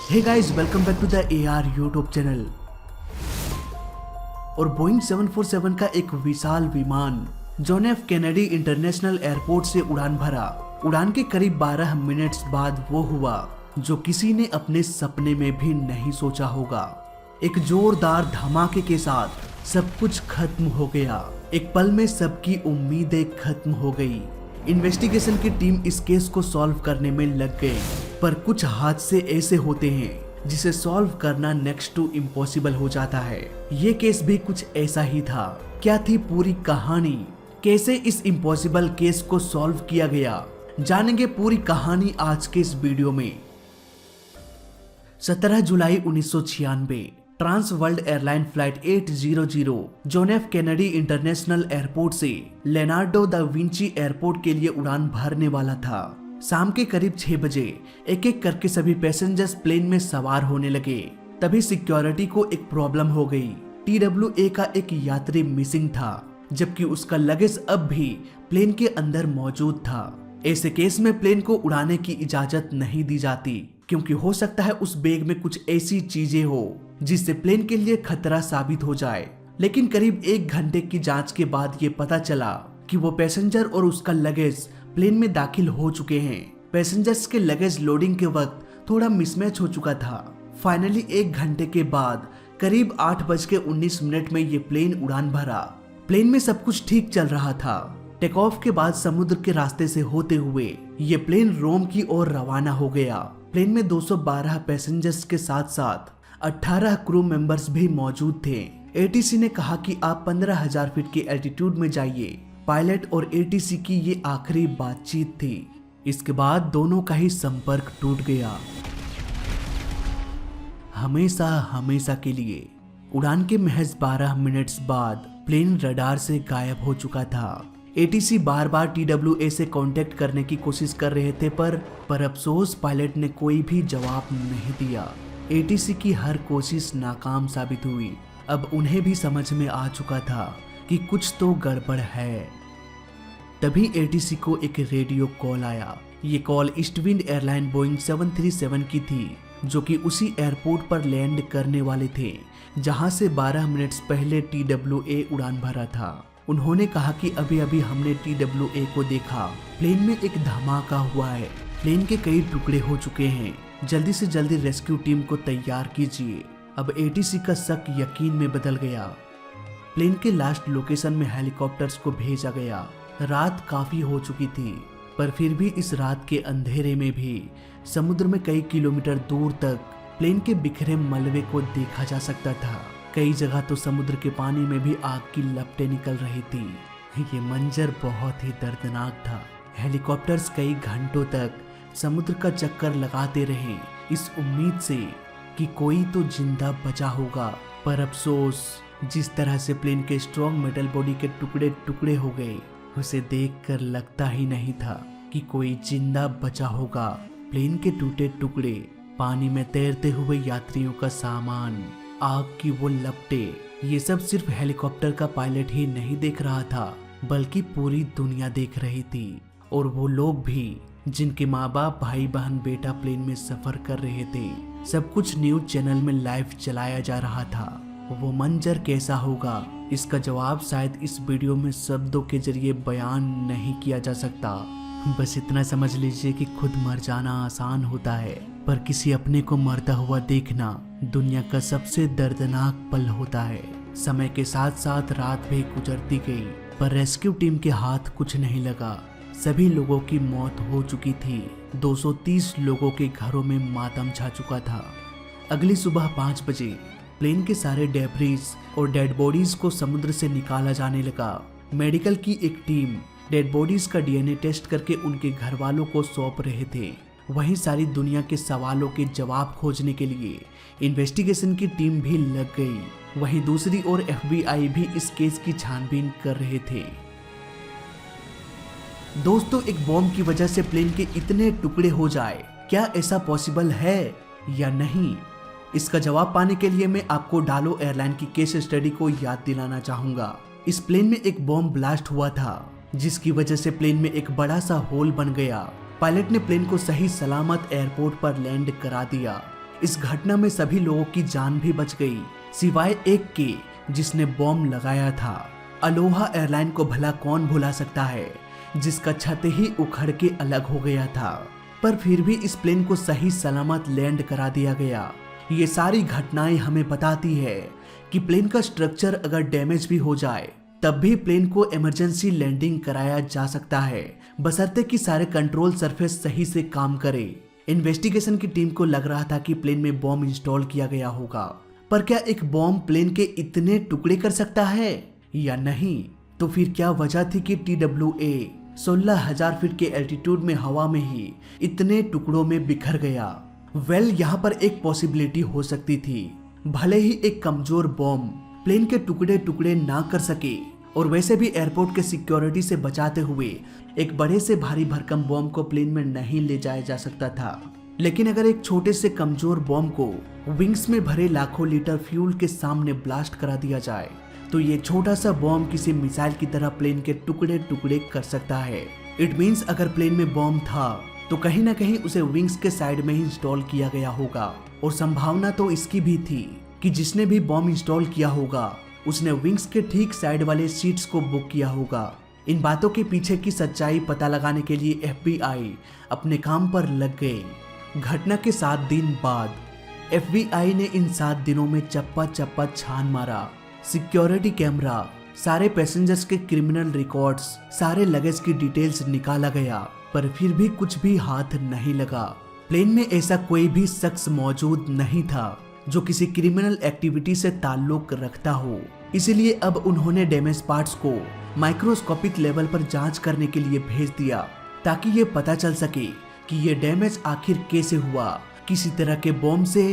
Hey guys, welcome back to the AR YouTube channel. और Boeing 747 का एक विशाल विमान John F Kennedy International Airport से उड़ान भरा। उड़ान के करीब 12 मिनट्स बाद वो हुआ जो किसी ने अपने सपने में भी नहीं सोचा होगा। एक जोरदार धमाके के साथ सब कुछ खत्म हो गया। एक पल में सबकी उम्मीदें खत्म हो गई। इन्वेस्टिगेशन की टीम इस केस को सॉल्व करने में लग गए, पर कुछ हादसे ऐसे होते हैं जिसे सॉल्व करना नेक्स्ट टू इम्पॉसिबल हो जाता है। ये केस भी कुछ ऐसा ही था। क्या थी पूरी कहानी? कैसे इस इम्पॉसिबल केस को सॉल्व किया गया? जानेंगे पूरी कहानी आज के इस वीडियो में। 17 जुलाई 1996 Trans World Airline flight 800 John F Kennedy International Airport से लेनार्डो दा विंची एयरपोर्ट के लिए उड़ान भरने वाला था। शाम के करीब 6 बजे एक एक करके सभी पैसेंजर्स प्लेन में सवार होने लगे। तभी सिक्योरिटी को एक प्रॉब्लम हो गई। TWA का एक यात्री मिसिंग था, जबकि उसका लगेज अब भी प्लेन के अंदर मौजूद था। ऐसे केस में प्लेन को उड़ाने की इजाजत नहीं दी जाती, क्योंकि हो सकता है उस बैग में कुछ ऐसी चीजें हो जिससे प्लेन के लिए खतरा साबित हो जाए। लेकिन करीब 1 घंटे की जांच के बाद ये पता चला कि वो पैसेंजर और उसका लगेज प्लेन में दाखिल हो चुके हैं। पैसेंजर्स के लगेज लोडिंग के वक्त थोड़ा मिसमैच हो चुका था। फाइनली 1 घंटे के बाद करीब 8:19 में ये प्लेन उड़ान भरा। प्लेन में सब कुछ ठीक चल रहा था। टेक ऑफ के बाद समुद्र के रास्ते से होते हुए ये प्लेन रोम की ओर रवाना हो गया। प्लेन में 212 पैसेंजर्स के साथ साथ 18 क्रू मेंबर्स भी मौजूद थे। ATC ने कहा कि आप 15,000 फीट की एल्टीट्यूड में जाइए। पायलट और ATC की ये आखिरी बातचीत थी। इसके बाद दोनों का ही संपर्क टूट गया, हमेशा हमेशा के लिए। उड़ान के महज 12 मिनट्स बाद प्लेन रडार से गायब हो चुका था। ATC बार बार TWA से कांटेक्ट करने की कोशिश कर रहे थे, पर अफसोस पायलट ने कोई भी जवाब नहीं दिया। ATC की हर कोशिश नाकाम साबित हुई। अब उन्हें भी समझ में आ चुका था कि कुछ तो गड़बड़ है। तभी ATC को एक रेडियो कॉल आया। ये कॉल ईस्टविंड एयरलाइन बोइंग 737 की थी, जो कि उसी एयरपोर्ट पर लैंड करने वाले थे जहां से 12 मिनट्स पहले TWA उड़ान भरा था। उन्होंने कहा कि अभी अभी हमने TWA को देखा। प्लेन में एक धमाका हुआ है। प्लेन के कई टुकड़े हो चुके हैं। जल्दी से जल्दी रेस्क्यू टीम को तैयार कीजिए। अब ATC का शक यकीन में बदल गया। प्लेन के लास्ट लोकेशन में हेलीकॉप्टर्स को भेजा गया। रात काफी हो चुकी थी, पर फिर भी इस रात के अंधेरे में भी समुद्र में कई किलोमीटर दूर तक प्लेन के बिखरे मलबे को देखा जा सकता था। कई जगह तो समुद्र के पानी में भी आग की लपटें निकल रही थी। ये मंजर बहुत ही दर्दनाक था। हेलीकॉप्टर्स कई घंटों तक समुद्र का चक्कर लगाते रहे, इस उम्मीद से कि कोई तो जिंदा बचा होगा। पर अफसोस, जिस तरह से प्लेन के स्ट्रॉन्ग मेटल बॉडी के टुकड़े टुकड़े हो गए, उसे देखकर लगता ही नहीं था कि कोई जिंदा बचा होगा। प्लेन के टूटे टुकड़े, पानी में तैरते हुए यात्रियों का सामान, आग की वो लपटें, ये सब सिर्फ हेलीकॉप्टर का पायलट ही नहीं देख रहा था, बल्कि पूरी दुनिया देख रही थी। और वो लोग भी जिनके माँ बाप, भाई बहन, बेटा प्लेन में सफर कर रहे थे। सब कुछ न्यूज चैनल में लाइव चलाया जा रहा था। वो मंजर कैसा होगा, इसका जवाब शायद इस वीडियो में शब्दों के जरिए बयान नहीं किया जा सकता। बस इतना समझ लीजिए कि खुद मर जाना आसान होता है, पर किसी अपने को मरता हुआ देखना दुनिया का सबसे दर्दनाक पल होता है। समय के साथ साथ रात भी गुजरती गई, पर रेस्क्यू टीम के हाथ कुछ नहीं लगा। सभी लोगों की मौत हो चुकी थी। 230 लोगों के घरों में मातम छा चुका था। अगली सुबह 5 बजे प्लेन के सारे डेब्रीज और डेड बॉडीज को समुद्र से निकाला जाने लगा। मेडिकल की एक टीम डेड बॉडीज का DNA टेस्ट करके उनके घर वालों को सौंप रहे थे। वहीं सारी दुनिया के सवालों के जवाब खोजने के लिए इन्वेस्टिगेशन की टीम भी लग गई। वहीं दूसरी ओर FBI भी इस केस की छानबीन कर रहे थे। दोस्तों, एक बॉम्ब की वजह से प्लेन के इतने टुकड़े हो जाए, क्या ऐसा पॉसिबल है या नहीं? इसका जवाब पाने के लिए मैं आपको डालो एयरलाइन की केस स्टडी को याद दिलाना चाहूंगा। इस प्लेन में एक बॉम्ब ब्लास्ट हुआ था, जिसकी वजह से प्लेन में एक बड़ा सा होल बन गया। पायलट ने प्लेन को सही सलामत एयरपोर्ट पर लैंड करा दिया। इस घटना में सभी लोगों की जान भी बच गई, सिवाय एक के जिसने बॉम्ब लगाया था। अलोहा एयरलाइन को भला कौन भुला सकता है, जिसका छत ही उखड़ के अलग हो गया था, पर फिर भी इस प्लेन को सही सलामत लैंड करा दिया गया। ये सारी घटनाएं हमें बताती है कि प्लेन का स्ट्रक्चर अगर डैमेज भी हो जाए तब भी प्लेन को इमरजेंसी लैंडिंग कराया जा सकता है, बशर्ते कि सारे कंट्रोल सरफेस सही से काम करे। इन्वेस्टिगेशन की टीम को लग रहा था कि प्लेन में बॉम्ब इंस्टॉल किया गया होगा, पर क्या एक बॉम्ब प्लेन के इतने टुकड़े कर सकता है या नहीं? तो फिर क्या वजह थी कि TWA 16,000 फीट के एल्टीट्यूड में हवा में ही इतने टुकड़ों में बिखर गया? यहाँ पर एक पॉसिबिलिटी हो सकती थी, भले ही एक कमजोर बॉम्ब प्लेन के टुकड़े टुकड़े ना कर सके, और वैसे भी एयरपोर्ट के सिक्योरिटी से बचाते हुए एक बड़े से भारी भरकम बॉम्ब को प्लेन में नहीं ले जाया जा सकता था। लेकिन अगर एक छोटे से कमजोर बॉम्ब को विंग्स में भरे लाखों लीटर फ्यूल के सामने ब्लास्ट करा दिया जाए तो ये छोटा सा बॉम्ब किसी मिसाइल की तरह प्लेन के टुकड़े टुकड़े कर सकता है। इट मीन्स अगर प्लेन में बॉम्ब था तो कहीं ना कहीं उसे विंग्स के साइड में ही इंस्टॉल किया गया होगा, और संभावना तो इसकी भी थी कि जिसने भी बॉम्ब इंस्टॉल किया होगा उसने विंग्स के ठीक साइड वाले सीट्स को बुक किया होगा। इन बातों के पीछे की सच्चाई पता लगाने के लिए FBI अपने काम पर लग गए। घटना के 7 दिन बाद FBI ने इन 7 दिनों में चप्पा चप्पा छान मारा। सिक्योरिटी कैमरा, सारे पैसेंजर्स के क्रिमिनल रिकॉर्ड्स, सारे लगेज की डिटेल्स निकाला गया, पर फिर भी कुछ भी हाथ नहीं लगा। प्लेन में ऐसा कोई भी शख्स मौजूद नहीं था जो किसी क्रिमिनल एक्टिविटी से ताल्लुक रखता हो। इसीलिए अब उन्होंने डैमेज पार्ट्स को माइक्रोस्कोपिक लेवल पर जांच करने के लिए भेज दिया, ताकि ये पता चल सके कि ये डैमेज आखिर कैसे हुआ, किसी तरह के बॉम्ब से,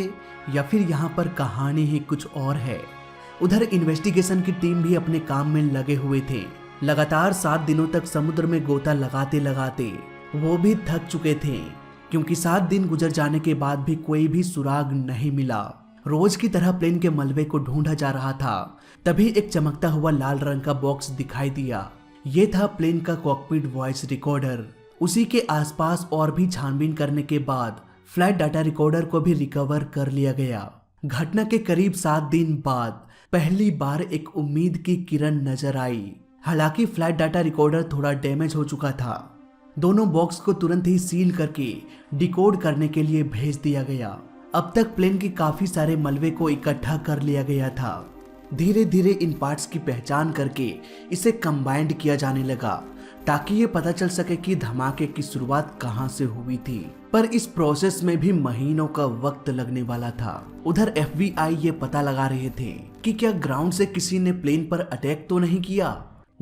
या फिर यहाँ पर कहानी ही कुछ और है। उधर इन्वेस्टिगेशन की टीम भी अपने काम में लगे हुए थे। लगातार 7 दिनों तक समुद्र में गोता लगाते लगाते वो भी थक चुके थे, क्योंकि 7 दिन गुजर जाने के बाद भी कोई भी सुराग नहीं मिला। रोज की तरह प्लेन के मलबे को ढूंढा जा रहा था, तभी एक चमकता हुआ लाल रंग का बॉक्स दिखाई दिया। ये था प्लेन का कॉकपिट वॉइस रिकॉर्डर। उसी के आसपास और भी छानबीन करने के बाद फ्लाइट डाटा रिकॉर्डर को भी रिकवर कर लिया गया। घटना के करीब 7 दिन बाद पहली बार एक उम्मीद की किरण नजर आई। हालांकि फ्लाइट डाटा रिकॉर्डर थोड़ा डैमेज हो चुका था। दोनों बॉक्स को तुरंत ही सील करके डिकोड करने के लिए भेज दिया गया। अब तक प्लेन के काफी सारे मलबे को इकट्ठा कर लिया गया था। धीरे धीरे इन पार्ट्स की पहचान करके इसे कंबाइंड किया जाने लगा, ताकि ये पता चल सके कि धमाके की शुरुआत कहां से हुई थी। पर इस प्रोसेस में भी महीनों का वक्त लगने वाला था। उधर FBI ये पता लगा रहे थे कि क्या ग्राउंड से किसी ने प्लेन पर अटैक तो नहीं किया।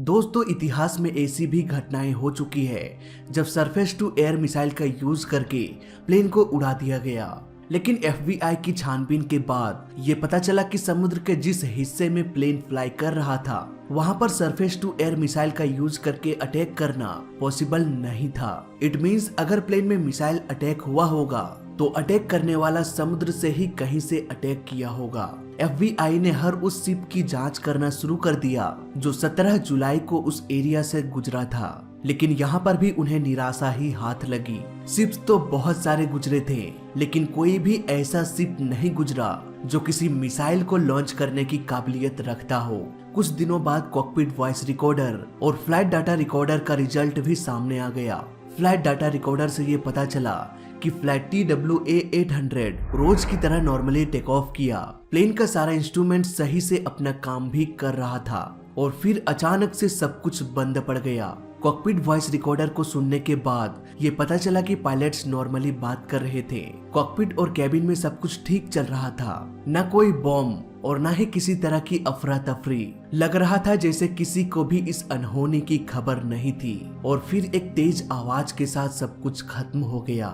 दोस्तों, इतिहास में ऐसी भी घटनाएं हो चुकी है जब सरफेस टू एयर मिसाइल का यूज करके प्लेन को उड़ा दिया गया। लेकिन FBI की छानबीन के बाद ये पता चला कि समुद्र के जिस हिस्से में प्लेन फ्लाई कर रहा था वहां पर सरफेस टू एयर मिसाइल का यूज करके अटैक करना पॉसिबल नहीं था। इट मींस अगर प्लेन में मिसाइल अटैक हुआ होगा तो अटैक करने वाला समुद्र से ही कहीं से अटैक किया होगा। FBI ने हर उस शिप की जांच करना शुरू कर दिया जो 17 जुलाई को उस एरिया से गुजरा था। लेकिन यहाँ पर भी उन्हें निराशा ही हाथ लगी। शिप्स तो बहुत सारे गुजरे थे, लेकिन कोई भी ऐसा शिप नहीं गुजरा जो किसी मिसाइल को लॉन्च करने की काबिलियत रखता हो। कुछ दिनों बाद कॉकपिट वॉइस रिकॉर्डर और फ्लाइट डाटा रिकॉर्डर का रिजल्ट भी सामने आ गया। फ्लाइट डाटा रिकॉर्डर से ये पता चला कि फ्लाइट TWA 800 रोज की तरह नॉर्मली टेक ऑफ किया। प्लेन का सारा इंस्ट्रूमेंट सही से अपना काम भी कर रहा था, और फिर अचानक से सब कुछ बंद पड़ गया। कॉकपिट वॉइस रिकॉर्डर को सुनने के बाद ये पता चला कि पायलट्स नॉर्मली बात कर रहे थे। कॉकपिट और कैबिन में सब कुछ ठीक चल रहा था, न कोई बॉम्ब और न ही किसी तरह की अफरा तफरी। लग रहा था जैसे किसी को भी इस अनहोनी की खबर नहीं थी। और फिर एक तेज आवाज के साथ सब कुछ खत्म हो गया।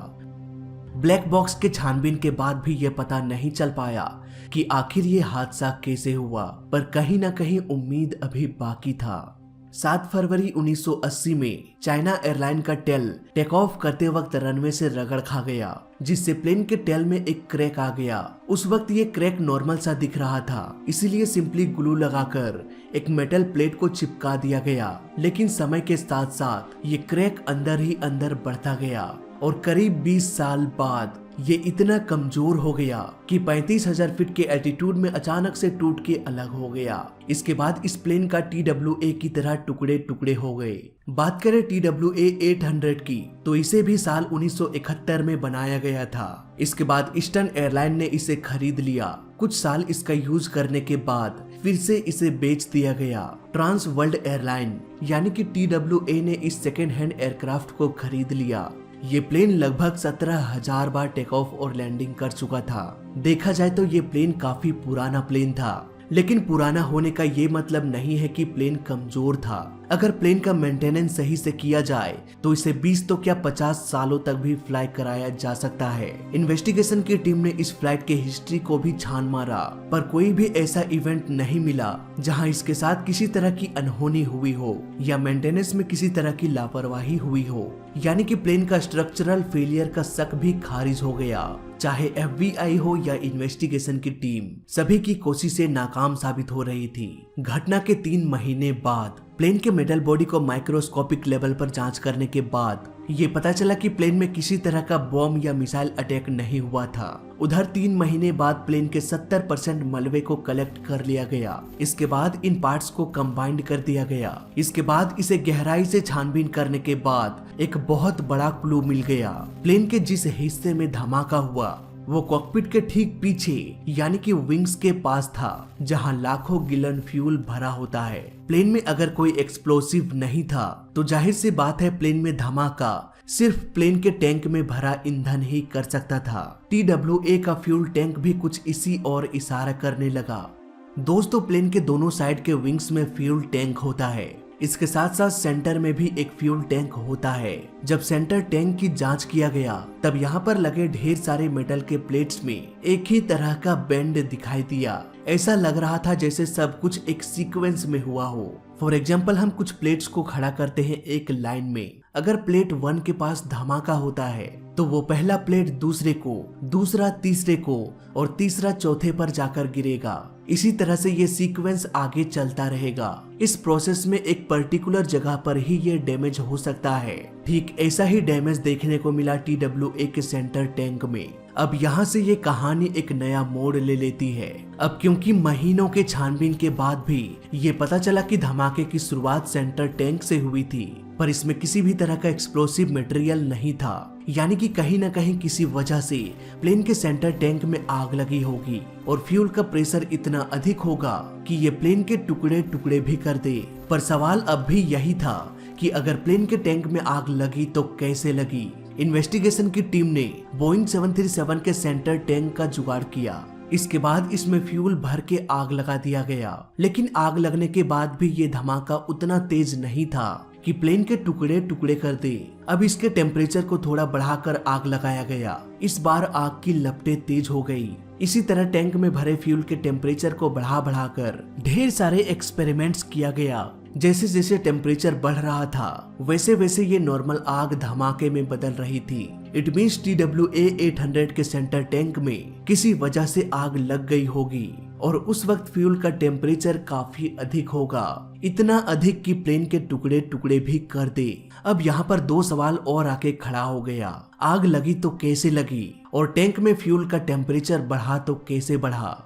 ब्लैक बॉक्स के छानबीन के बाद भी ये पता नहीं चल पाया कि आखिर ये हादसा कैसे हुआ, पर कहीं ना कहीं उम्मीद अभी बाकी था। 7 फरवरी 1980 में चाइना एयरलाइन का टेल टेक ऑफ करते वक्त रनवे से रगड़ खा गया, जिससे प्लेन के टेल में एक क्रैक आ गया। उस वक्त ये क्रैक नॉर्मल सा दिख रहा था, इसीलिए सिंपली ग्लू लगाकर एक मेटल प्लेट को चिपका दिया गया। लेकिन समय के साथ साथ ये क्रैक अंदर ही अंदर बढ़ता गया और करीब 20 साल बाद ये इतना कमजोर हो गया कि 35,000 फीट के एल्टीट्यूड में अचानक से टूट के अलग हो गया। इसके बाद इस प्लेन का TWA की तरह टुकड़े टुकड़े हो गए। बात करें TWA 800 की, तो इसे भी साल 1971 में बनाया गया था। इसके बाद ईस्टर्न एयरलाइन ने इसे खरीद लिया। कुछ साल इसका यूज करने के बाद फिर से इसे बेच दिया गया। ट्रांस वर्ल्ड एयरलाइन यानी कि TWA ने इस सेकेंड हैंड एयरक्राफ्ट को खरीद लिया। ये प्लेन लगभग 17,000 बार टेक ऑफ और लैंडिंग कर चुका था। देखा जाए तो ये प्लेन काफी पुराना प्लेन था, लेकिन पुराना होने का ये मतलब नहीं है कि प्लेन कमजोर था। अगर प्लेन का मेंटेनेंस सही से किया जाए तो इसे 20 तो क्या 50 सालों तक भी फ्लाई कराया जा सकता है। इन्वेस्टिगेशन की टीम ने इस फ्लाइट के हिस्ट्री को भी छान मारा, पर कोई भी ऐसा इवेंट नहीं मिला जहां इसके साथ किसी तरह की अनहोनी हुई हो या मेंटेनेंस में किसी तरह की लापरवाही हुई हो। यानी कि प्लेन का स्ट्रक्चरल फेलियर का शक भी खारिज हो गया। चाहे FBI हो या इन्वेस्टिगेशन की टीम, सभी की कोशिशें नाकाम साबित हो रही थी। घटना के 3 महीने बाद प्लेन के मेटल बॉडी को माइक्रोस्कोपिक लेवल पर जांच करने के बाद ये पता चला कि प्लेन में किसी तरह का बॉम्ब या मिसाइल अटैक नहीं हुआ था। उधर 3 महीने बाद प्लेन के 70% मलबे को कलेक्ट कर लिया गया। इसके बाद इन पार्ट्स को कंबाइंड कर दिया गया। इसके बाद इसे गहराई से छानबीन करने के बाद एक बहुत बड़ा क्लू मिल गया। प्लेन के जिस हिस्से में धमाका हुआ वो कॉकपिट के ठीक पीछे यानी कि विंग्स के पास था, जहां लाखों गिलन फ्यूल भरा होता है। प्लेन में अगर कोई एक्सप्लोसिव नहीं था तो जाहिर सी बात है प्लेन में धमाका सिर्फ प्लेन के टैंक में भरा ईंधन ही कर सकता था। TWA का फ्यूल टैंक भी कुछ इसी और इशारा करने लगा। दोस्तों, प्लेन के दोनों साइड के विंग्स में फ्यूल टैंक होता है। इसके साथ साथ सेंटर में भी एक फ्यूल टैंक होता है। जब सेंटर टैंक की जांच किया गया तब यहाँ पर लगे ढेर सारे मेटल के प्लेट्स में एक ही तरह का बेंड दिखाई दिया। ऐसा लग रहा था जैसे सब कुछ एक सीक्वेंस में हुआ हो। फॉर एग्जाम्पल, हम कुछ प्लेट्स को खड़ा करते हैं एक लाइन में। अगर प्लेट 1 के पास धमाका होता है तो वो पहला प्लेट दूसरे को, दूसरा तीसरे को और तीसरा चौथे पर जाकर गिरेगा। इसी तरह से ये सीक्वेंस आगे चलता रहेगा। इस प्रोसेस में एक पर्टिकुलर जगह पर ही ये डैमेज हो सकता है। ठीक ऐसा ही डैमेज देखने को मिला TWA के सेंटर टैंक में। अब यहाँ से ये कहानी एक नया मोड़ ले लेती है। अब क्योंकि महीनों के छानबीन के बाद भी ये पता चला कि धमाके की शुरुआत सेंटर टैंक से हुई थी, पर इसमें किसी भी तरह का एक्सप्लोसिव मटेरियल नहीं था। यानी कि कहीं न कहीं किसी वजह से प्लेन के सेंटर टैंक में आग लगी होगी और फ्यूल का प्रेशर इतना अधिक होगा कि ये प्लेन के टुकड़े टुकड़े भी कर दे। पर सवाल अब भी यही था कि अगर प्लेन के टैंक में आग लगी तो कैसे लगी। इन्वेस्टिगेशन की टीम ने बोइंग 737 के सेंटर टैंक का जुगाड़ किया। इसके बाद इसमें फ्यूल भर के आग लगा दिया गया, लेकिन आग लगने के बाद भी ये धमाका उतना तेज नहीं था कि प्लेन के टुकड़े टुकड़े कर दे। अब इसके टेम्परेचर को थोड़ा बढ़ाकर आग लगाया गया। इस बार आग की लपटें तेज हो गई। इसी तरह टैंक में भरे फ्यूल के टेम्परेचर को बढ़ाकर ढेर सारे एक्सपेरिमेंट्स किया गया। जैसे जैसे टेम्परेचर बढ़ रहा था वैसे वैसे ये नॉर्मल आग धमाके में बदल रही थी। इट मींस TWA 800 के सेंटर टैंक में किसी वजह से आग लग गई होगी और उस वक्त फ्यूल का टेम्परेचर काफी अधिक होगा, इतना अधिक कि प्लेन के टुकड़े टुकड़े भी कर दे। अब यहाँ पर 2 सवाल और आके खड़ा हो गया। आग लगी तो कैसे लगी और टैंक में फ्यूल का टेम्परेचर बढ़ा तो कैसे बढ़ा।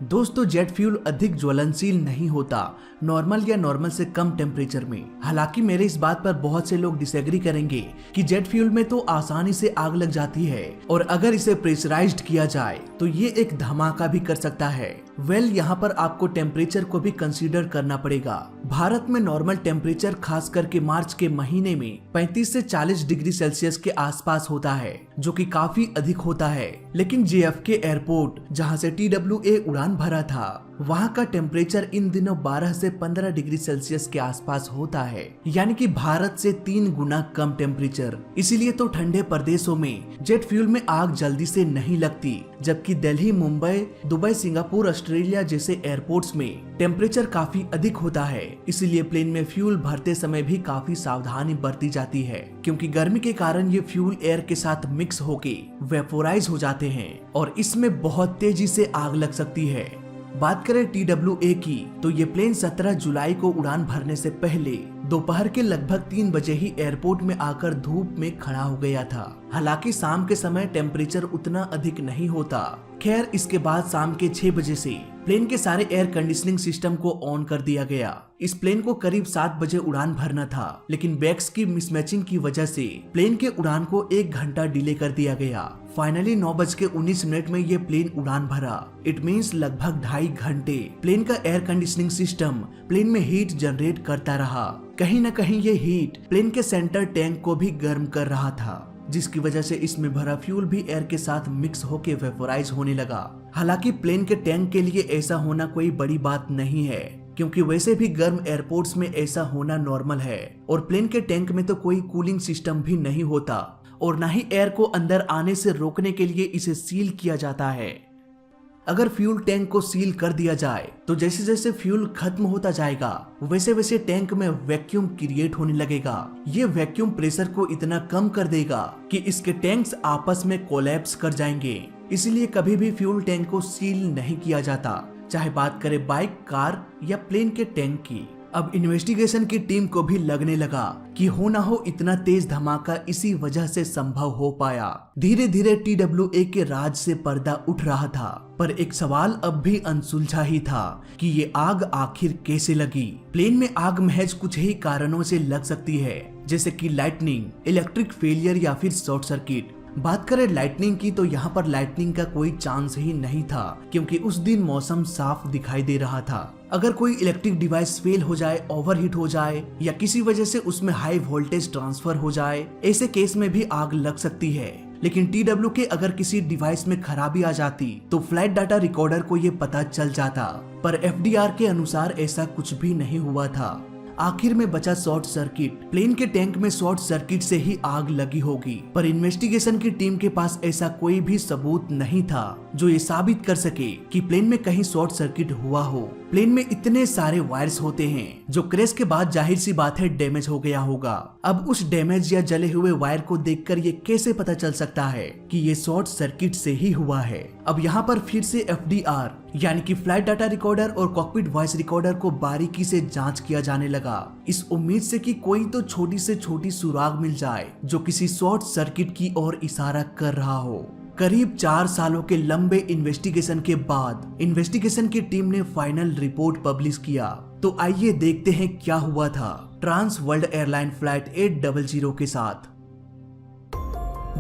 दोस्तों, जेट फ्यूल अधिक ज्वलनशील नहीं होता नॉर्मल या नॉर्मल से कम टेम्परेचर में। हालांकि मेरे इस बात पर बहुत से लोग डिसएग्री करेंगे कि जेट फ्यूल में तो आसानी से आग लग जाती है और अगर इसे प्रेशराइज्ड किया जाए तो ये एक धमाका भी कर सकता है। यहाँ पर आपको टेम्परेचर को भी कंसीडर करना पड़ेगा। भारत में नॉर्मल टेम्परेचर खास करके मार्च के महीने में 35 से 40 डिग्री सेल्सियस के आसपास होता है, जो कि काफी अधिक होता है। लेकिन JFK एयरपोर्ट, जहां से TWA उड़ान भरा था, वहां का टेम्परेचर इन दिनों 12 से 15 डिग्री सेल्सियस के आसपास होता है, यानी कि भारत से 3 गुना कम टेम्परेचर। इसीलिए तो ठंडे प्रदेशों में जेट फ्यूल में आग जल्दी से नहीं लगती, जबकि Delhi, Mumbai, Dubai, Singapore, Australia जैसे एयरपोर्ट्स में टेम्परेचर काफी अधिक होता है। इसीलिए प्लेन में फ्यूल भरते समय भी काफी सावधानी बरती जाती है, क्योंकि गर्मी के कारण ये फ्यूल एयर के साथ मिक्स होके वेपोराइज हो जाते हैं और इसमें बहुत तेजी से आग लग सकती है। बात करें TWA की तो ये प्लेन 17 जुलाई को उड़ान भरने से पहले दोपहर के लगभग 3 बजे ही एयरपोर्ट में आकर धूप में खड़ा हो गया था। हालांकि शाम के समय टेम्परेचर उतना अधिक नहीं होता। खैर, इसके बाद शाम के 6 बजे से प्लेन के सारे एयर कंडीशनिंग सिस्टम को ऑन कर दिया गया। इस प्लेन को करीब 7 बजे उड़ान भरना था, लेकिन बैग्स की मिसमैचिंग की वजह से प्लेन के उड़ान को 1 घंटा डिले कर दिया गया। फाइनली 9:19 में ये प्लेन उड़ान भरा। इट मीन्स लगभग 2.5 घंटे प्लेन का एयर कंडीशनिंग सिस्टम प्लेन में हीट जनरेट करता रहा। कहीं न कहीं ये हीट प्लेन के सेंटर टैंक को भी गर्म कर रहा था, जिसकी वजह से इसमें भरा फ्यूल भी एयर के साथ मिक्स होकर वेपोराइज होने लगा। हालांकि प्लेन के टैंक के लिए ऐसा होना कोई बड़ी बात नहीं है, क्योंकि वैसे भी गर्म एयरपोर्ट्स में ऐसा होना नॉर्मल है। और प्लेन के टैंक में तो कोई कूलिंग सिस्टम भी नहीं होता और न ही एयर को अंदर आने से रोकने के लिए इसे सील किया जाता है। अगर फ्यूल टैंक को सील कर दिया जाए तो जैसे जैसे फ्यूल खत्म होता जाएगा वैसे वैसे टैंक में वैक्यूम क्रिएट होने लगेगा। ये वैक्यूम प्रेशर को इतना कम कर देगा कि इसके टैंक्स आपस में कोलैप्स कर जाएंगे। इसलिए कभी भी फ्यूल टैंक को सील नहीं किया जाता, चाहे बात करे बाइक, कार या प्लेन के टैंक की। अब इन्वेस्टिगेशन की टीम को भी लगने लगा कि हो ना हो इतना तेज धमाका इसी वजह से संभव हो पाया। धीरे धीरे TWA के राज से पर्दा उठ रहा था, पर एक सवाल अब भी अनसुलझा ही था कि ये आग आखिर कैसे लगी। प्लेन में आग महज कुछ ही कारणों से लग सकती है, जैसे कि लाइटनिंग, इलेक्ट्रिक फेलियर या फिर शॉर्ट सर्किट। बात करें लाइटनिंग की तो यहाँ पर लाइटनिंग का कोई चांस ही नहीं था, क्योंकि उस दिन मौसम साफ दिखाई दे रहा था। अगर कोई इलेक्ट्रिक डिवाइस फेल हो जाए, ओवरहीट हो जाए या किसी वजह से उसमें हाई वोल्टेज ट्रांसफर हो जाए, ऐसे केस में भी आग लग सकती है। लेकिन TW के अगर किसी डिवाइस में खराबी आ जाती तो फ्लाइट डाटा रिकॉर्डर को ये पता चल जाता, पर FDR के अनुसार ऐसा कुछ भी नहीं हुआ था। आखिर में बचा शॉर्ट सर्किट। प्लेन के टैंक में शॉर्ट सर्किट से ही आग लगी होगी, पर इन्वेस्टिगेशन की टीम के पास ऐसा कोई भी सबूत नहीं था जो ये साबित कर सके कि प्लेन में कहीं शॉर्ट सर्किट हुआ हो। प्लेन में इतने सारे वायर्स होते हैं जो क्रैश के बाद जाहिर सी बात है डैमेज हो गया होगा। अब उस डैमेज या जले हुए वायर को देखकर ये कैसे पता चल सकता है कि ये शॉर्ट सर्किट से ही हुआ है। अब यहाँ पर फिर से FDR यानी कि फ्लाइट डाटा रिकॉर्डर और कॉकपिट वॉइस रिकॉर्डर को बारीकी से जांच किया जाने लगा, इस उम्मीद से कि कोई तो छोटी से छोटी सुराग मिल जाए जो किसी शॉर्ट सर्किट की ओर इशारा कर रहा हो। करीब 4 सालों के लंबे इन्वेस्टिगेशन के बाद इन्वेस्टिगेशन की टीम ने फाइनल रिपोर्ट पब्लिश किया। तो आइए देखते हैं क्या हुआ था ट्रांस वर्ल्ड एयरलाइन फ्लाइट 800 के साथ।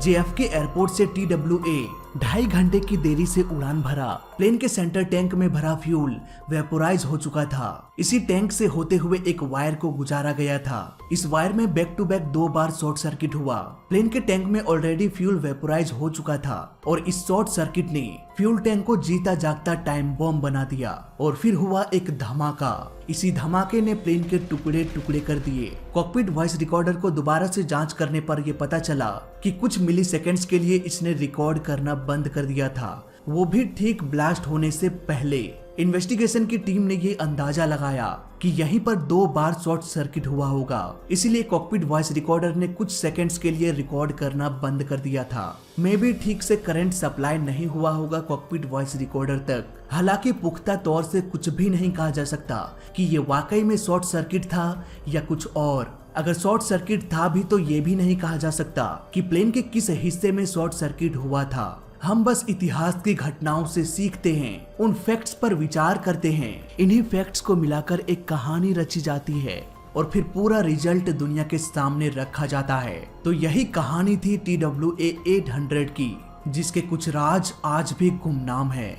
JFK एयरपोर्ट से TWA 2.5 घंटे की देरी से उड़ान भरा। प्लेन के सेंटर टैंक में भरा फ्यूल वेपोराइज हो चुका था। इसी टैंक से होते हुए एक वायर को गुजारा गया था। इस वायर में बैक टू बैक 2 बार शॉर्ट सर्किट हुआ। प्लेन के टैंक में ऑलरेडी फ्यूल वेपोराइज हो चुका था और इस शॉर्ट सर्किट ने फ्यूल टैंक को जीता जागता टाइम बॉम्ब बना दिया। और फिर हुआ एक धमाका। इसी धमाके ने प्लेन के टुकड़े टुकड़े कर दिए। कॉकपिट वॉइस रिकॉर्डर को दोबारा से जांच करने पर यह पता चला कि कुछ मिली सेकेंड्स के लिए इसने रिकॉर्ड करना बंद कर दिया था, वो भी ठीक ब्लास्ट होने से पहले। इन्वेस्टिगेशन की टीम ने ये अंदाजा लगाया कि यहीं पर 2 बार शॉर्ट सर्किट हुआ होगा, इसीलिए कॉकपिट वॉइस रिकॉर्डर ने कुछ सेकंड्स के लिए रिकॉर्ड करना बंद कर दिया था। मे भी ठीक से करंट सप्लाई नहीं हुआ होगा कॉकपिट वॉइस रिकॉर्डर तक। हालांकि पुख्ता तौर से कुछ भी नहीं कहा जा सकता कि ये वाकई में शॉर्ट सर्किट था या कुछ और। अगर शॉर्ट सर्किट था भी तो ये भी नहीं कहा जा सकता कि प्लेन के किस हिस्से में शॉर्ट सर्किट हुआ था। हम बस इतिहास की घटनाओं से सीखते हैं, उन फैक्ट्स पर विचार करते हैं। इन्हीं फैक्ट्स को मिलाकर एक कहानी रची जाती है और फिर पूरा रिजल्ट दुनिया के सामने रखा जाता है। तो यही कहानी थी TWA 800 की, जिसके कुछ राज आज भी गुमनाम है।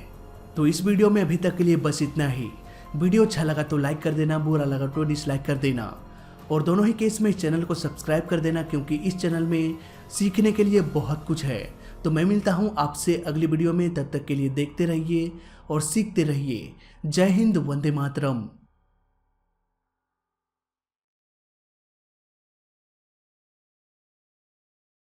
तो इस वीडियो में अभी तक के लिए बस इतना ही। वीडियो अच्छा लगा तो लाइक कर देना, बुरा लगा तो डिसलाइक कर देना, और दोनों ही केस में इस चैनल को सब्सक्राइब कर देना, क्योंकि इस चैनल में सीखने के लिए बहुत कुछ है। तो मैं मिलता हूँ आपसे अगली वीडियो में, तब तक के लिए देखते रहिए और सीखते रहिए। जय हिंद, वंदे मातरम।